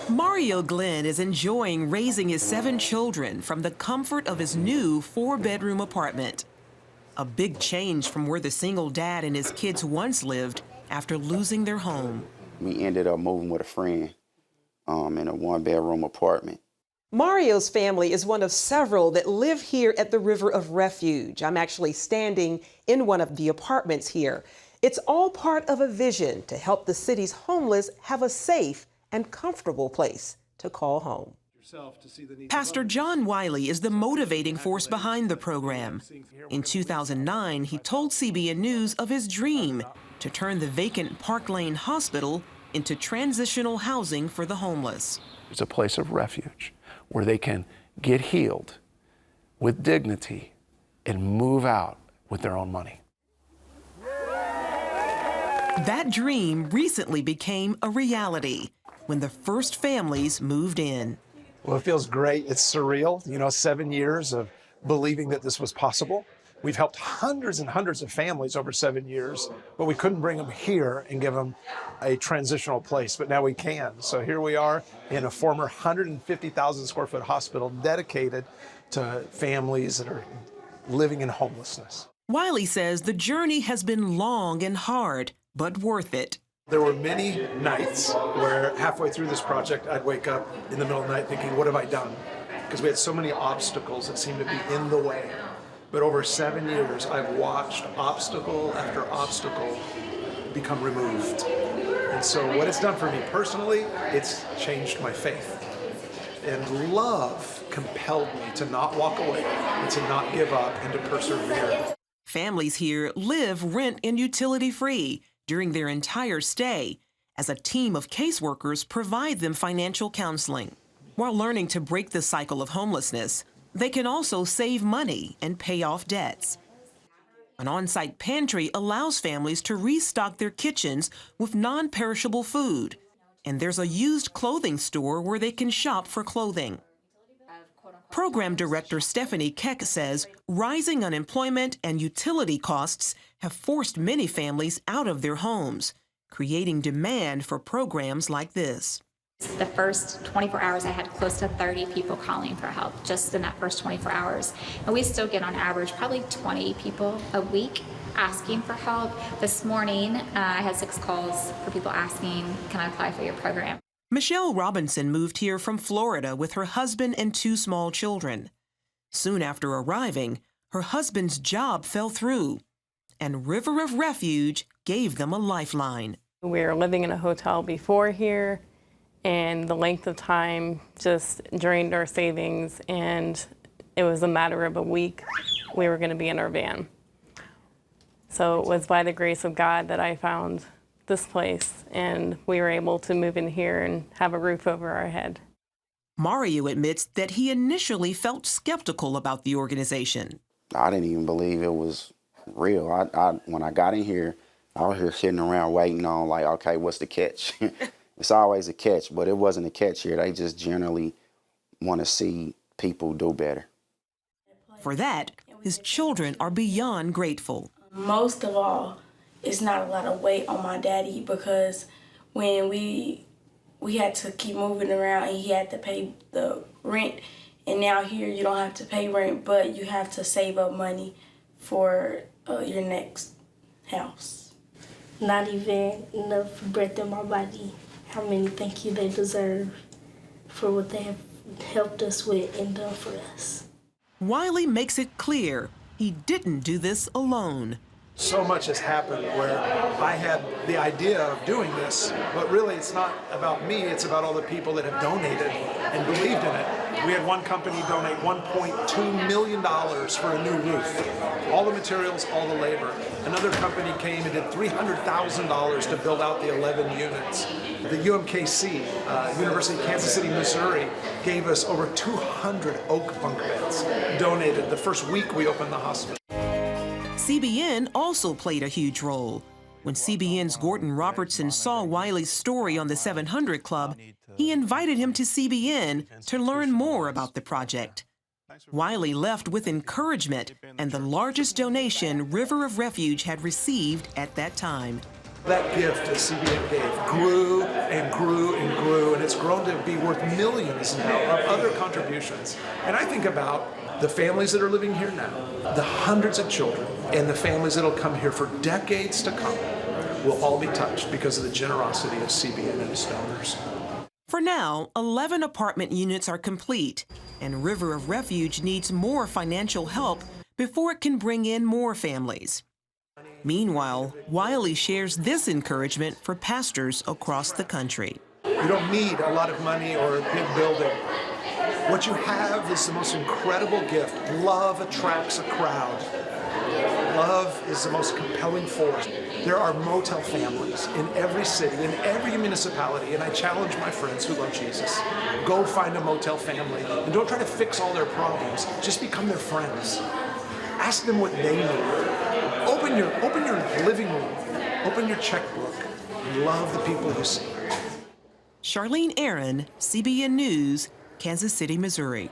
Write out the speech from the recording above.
Mario Glenn is enjoying raising his 7 children from the comfort of his new 4-bedroom apartment. A big change from where the single dad and his kids once lived after losing their home. We ended up moving with a friend in a 1-bedroom apartment. Mario's family is one of several that live here at the River of Refuge. I'm actually standing in one of the apartments here. It's all part of a vision to help the city's homeless have a safe and comfortable place to call home. Pastor John Wiley is the motivating force behind the program. In 2009, he told CBN News of his dream to turn the vacant Park Lane Hospital into transitional housing for the homeless. It's a place of refuge where they can get healed with dignity and move out with their own money. That dream recently became a reality when the first families moved in. Well, it feels great. It's surreal. 7 years of believing that this was possible. We've helped hundreds and hundreds of families over 7 years, but we couldn't bring them here and give them a transitional place, but now we can. So here we are in a former 150,000 square foot hospital dedicated to families that are living in homelessness. Wiley says the journey has been long and hard, but worth it. There were many nights where halfway through this project, I'd wake up in the middle of the night thinking, what have I done? Because we had so many obstacles that seemed to be in the way. But over 7 years, I've watched obstacle after obstacle become removed. And so what it's done for me personally, it's changed my faith. And love compelled me to not walk away and to not give up and to persevere. Families here live rent and utility free during their entire stay, as a team of caseworkers provide them financial counseling. While learning to break the cycle of homelessness, they can also save money and pay off debts. An on-site pantry allows families to restock their kitchens with non-perishable food, and there's a used clothing store where they can shop for clothing. Program Director Stephanie Keck says rising unemployment and utility costs have forced many families out of their homes, creating demand for programs like this. The first 24 hours, I had close to 30 people calling for help just in that first 24 hours. And we still get on average probably 20 people a week asking for help. This morning, I had 6 calls for people asking, can I apply for your program? Michelle Robinson moved here from Florida with her husband and 2 small children. Soon after arriving, her husband's job fell through, and River of Refuge gave them a lifeline. We were living in a hotel before here, and the length of time just drained our savings, and it was a matter of a week we were going to be in our van. So it was by the grace of God that I found this place, and we were able to move in here and have a roof over our head. Mario admits that he initially felt skeptical about the organization. I didn't even believe it was real. When I got in here, I was here sitting around waiting on, like, okay, what's the catch? It's always a catch, but it wasn't a catch here. They just generally want to see people do better. For that, his children are beyond grateful. Most of all, it's not a lot of weight on my daddy, because when we had to keep moving around and he had to pay the rent, and now here you don't have to pay rent, but you have to save up money for your next house. Not even enough breath in my body. How many thank you they deserve for what they have helped us with and done for us. Wiley makes it clear he didn't do this alone. So much has happened where I had the idea of doing this, but really it's not about me, it's about all the people that have donated and believed in it. We had one company donate $1.2 million for a new roof. All the materials, all the labor. Another company came and did $300,000 to build out the 11 units. The UMKC, University of Kansas City, Missouri, gave us over 200 oak bunk beds, donated the first week we opened the hospital. CBN also played a huge role. When CBN's Gordon Robertson saw Wiley's story on the 700 Club, he invited him to CBN to learn more about the project. Wiley left with encouragement and the largest donation River of Refuge had received at that time. That gift that CBN gave grew and grew and grew, and it's grown to be worth millions now of other contributions. And I think about the families that are living here now, the hundreds of children, and the families that will come here for decades to come will all be touched because of the generosity of CBN and its donors. For now, 11 apartment units are complete, and River of Refuge needs more financial help before it can bring in more families. Meanwhile, Wiley shares this encouragement for pastors across the country. You don't need a lot of money or a big building. What you have is the most incredible gift. Love attracts a crowd. Love is the most compelling force. There are motel families in every city, in every municipality, and I challenge my friends who love Jesus. Go find a motel family and don't try to fix all their problems. Just become their friends. Ask them what they need. Open your living room, open your checkbook, and love the people you see. Charlene Aaron, CBN News, Kansas City, Missouri.